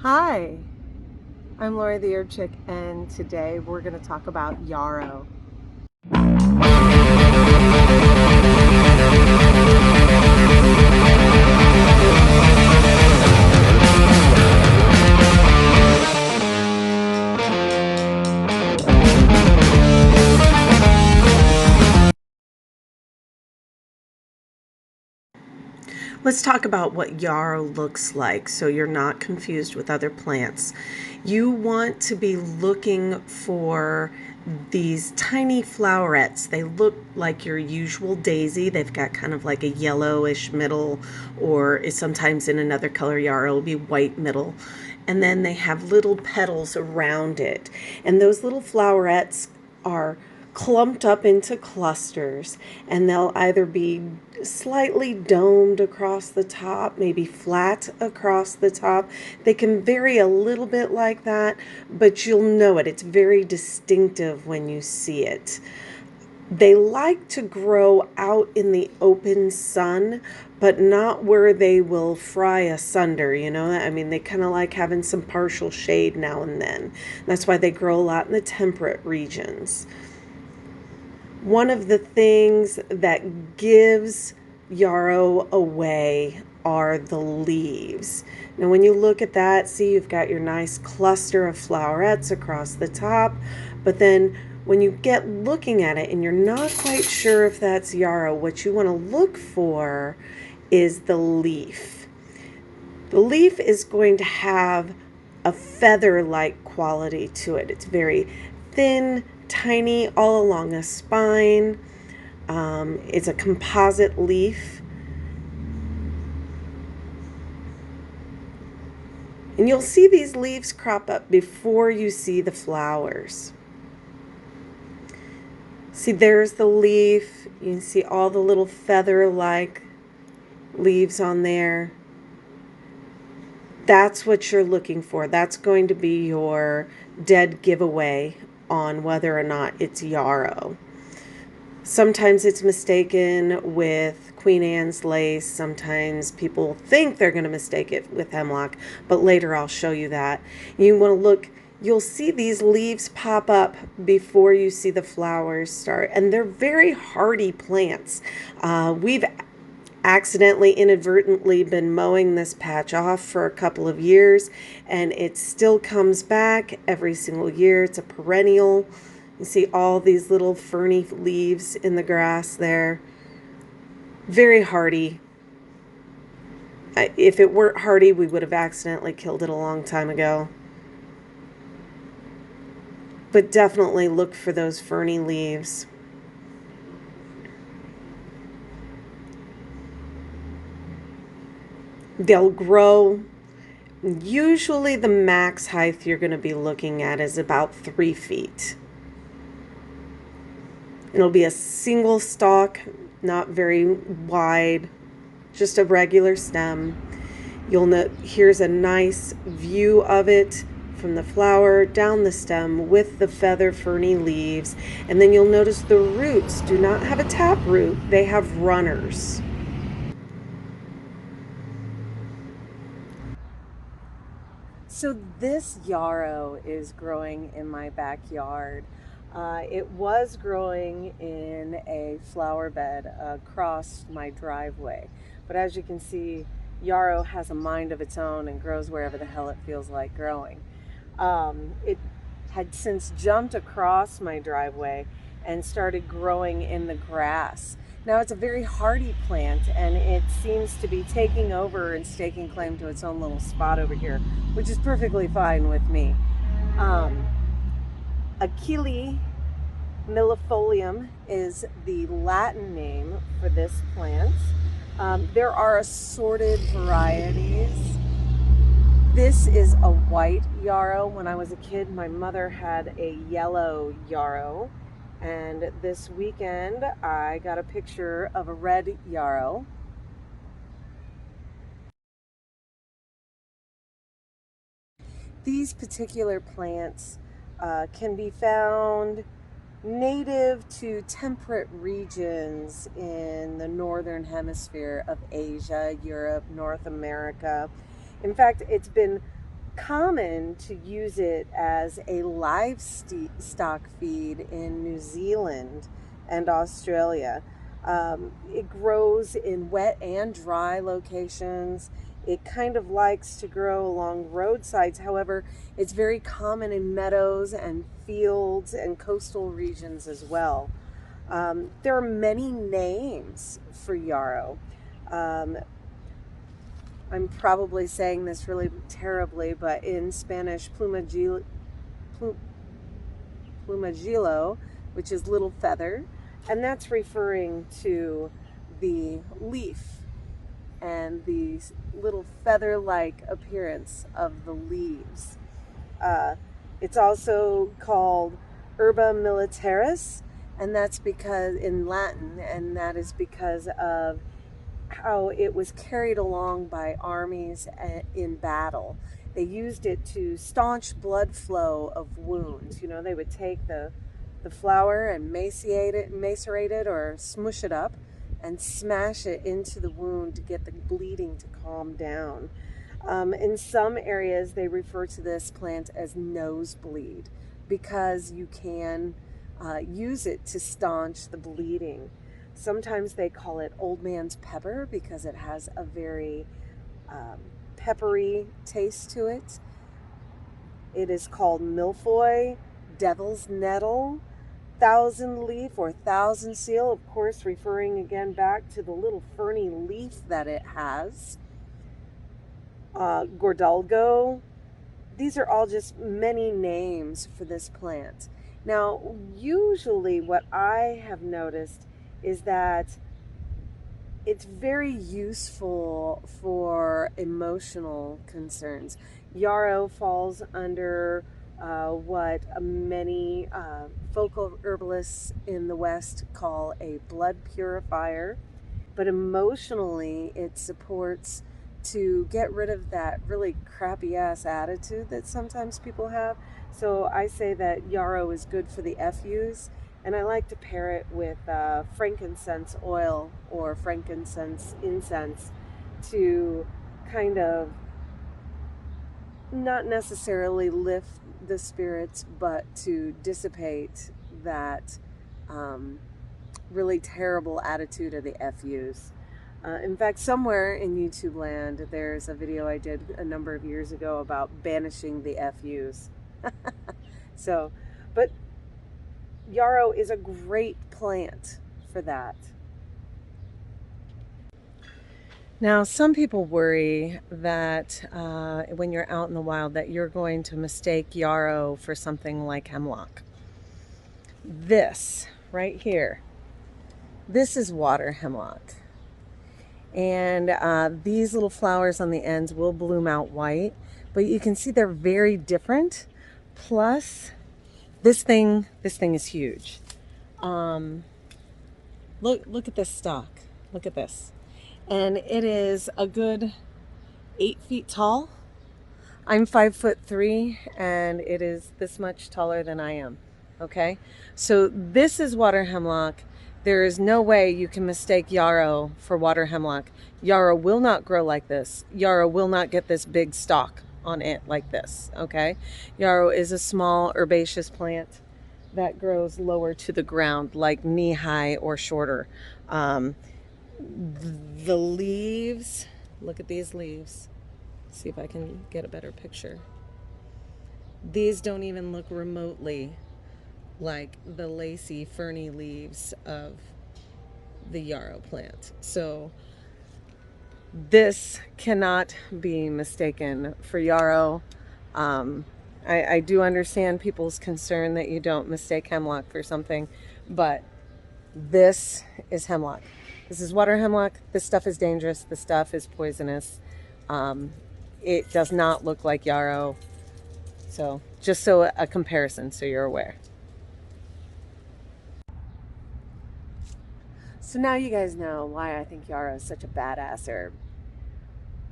Hi, I'm Lori the Herbchick, and today we're going to talk about yarrow. Let's talk about what yarrow looks like so you're not confused with other plants. You want to be looking for these tiny flowerets. They look like your usual daisy. They've got kind of like a yellowish middle, or sometimes in another color yarrow will be white middle. And then they have little petals around it. And those little flowerets are clumped up into clusters, and they'll either be slightly domed across the top, maybe flat across the top. They can vary a little bit like that, but you'll know it. It's very distinctive when you see it. They like to grow out in the open sun, but not where they will fry asunder, you know? I mean, they kind of like having some partial shade now and then. That's why they grow a lot in the temperate regions. One of the things that gives yarrow away are the leaves. Now when you look at that, see, you've got your nice cluster of flowerets across the top, but then when you get looking at it and you're not quite sure if that's yarrow, what you want to look for is the leaf. The leaf is going to have a feather-like quality to it. It's very thin, tiny, all along a spine. It's a composite leaf. And you'll see these leaves crop up before you see the flowers. See, there's the leaf. You can see all the little feather-like leaves on there. That's what you're looking for. That's going to be your dead giveaway on whether or not it's yarrow. Sometimes it's mistaken with Queen Anne's lace. Sometimes people think they're going to mistake it with hemlock, but later I'll show you that. You want to look, you'll see these leaves pop up before you see the flowers start, and they're very hardy plants. We've accidentally, inadvertently been mowing this patch off for a couple of years, and it still comes back every single year. It's a perennial. You see all these little ferny leaves in the grass there. Very hardy. If it weren't hardy, we would have accidentally killed it a long time ago. But definitely look for those ferny leaves. They'll grow. Usually the max height you're going to be looking at is about 3 feet. It'll be a single stalk, not very wide, just a regular stem. You'll note here's a nice view of it from the flower down the stem with the feather ferny leaves. And then you'll notice the roots do not have a tap root, they have runners. So this yarrow is growing in my backyard. It was growing in a flower bed across my driveway. But as you can see, yarrow has a mind of its own and grows wherever the hell it feels like growing. It had since jumped across my driveway and started growing in the grass. Now it's a very hardy plant, and it seems to be taking over and staking claim to its own little spot over here, which is perfectly fine with me. Achille millefolium is the Latin name for this plant. There are assorted varieties. This is a white yarrow. When I was a kid, my mother had a yellow yarrow. And this weekend, I got a picture of a red yarrow. These particular plants can be found native to temperate regions in the northern hemisphere of Asia, Europe, North America. In fact, it's been common to use it as a livestock feed in New Zealand and Australia. It grows in wet and dry locations. It kind of likes to grow along roadsides. However, it's very common in meadows and fields and coastal regions as well. There are many names for yarrow. I'm probably saying this really terribly, but in Spanish, plumagillo, which is little feather, and that's referring to the leaf and the little feather-like appearance of the leaves. It's also called herba militaris, and that's because in Latin, and that is because of how it was carried along by armies in battle. They used it to staunch blood flow of wounds. You know, they would take the flower and macerate it or smush it up and smash it into the wound to get the bleeding to calm down. In some areas, they refer to this plant as nosebleed because you can use it to staunch the bleeding. Sometimes they call it old man's pepper because it has a very peppery taste to it. It is called milfoy, devil's nettle, thousand leaf or thousand seal, of course referring again back to the little ferny leaf that it has. Gordalgo. These are all just many names for this plant. Now, usually what I have noticed is that it's very useful for emotional concerns. Yarrow falls under what many folk herbalists in the West call a blood purifier, but emotionally it supports to get rid of that really crappy ass attitude that sometimes people have. So I say that yarrow is good for the FUs, and I like to pair it with frankincense oil or frankincense incense to kind of not necessarily lift the spirits, but to dissipate that really terrible attitude of the FUs. In fact, somewhere in YouTube land, there's a video I did a number of years ago about banishing the FUs. So, but yarrow is a great plant for that. Now, some people worry that when you're out in the wild that you're going to mistake yarrow for something like hemlock. This right here, this is water hemlock. And these little flowers on the ends will bloom out white, but you can see they're very different. Plus, this thing is huge. Look at this stalk. Look at this. And it is a good 8 feet tall. I'm 5'3", and it is this much taller than I am. Okay, so this is water hemlock. There is no way you can mistake yarrow for water hemlock. Yarrow will not grow like this. Yarrow will not get this big stalk on it like this, okay? Yarrow is a small herbaceous plant that grows lower to the ground, like knee-high or shorter. The leaves, look at these leaves. See if I can get a better picture. These don't even look remotely like the lacy, ferny leaves of the yarrow plant. So this cannot be mistaken for yarrow. I do understand people's concern that you don't mistake hemlock for something, but this is hemlock. This is water hemlock. This stuff is dangerous. This stuff is poisonous. It does not look like yarrow. So just so a comparison, so you're aware. So now you guys know why I think yarrow is such a badass herb.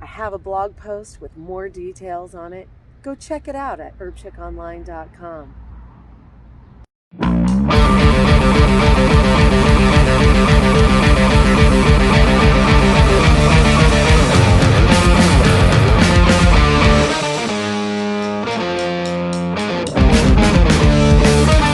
I have a blog post with more details on it. Go check it out at herbchickonline.com.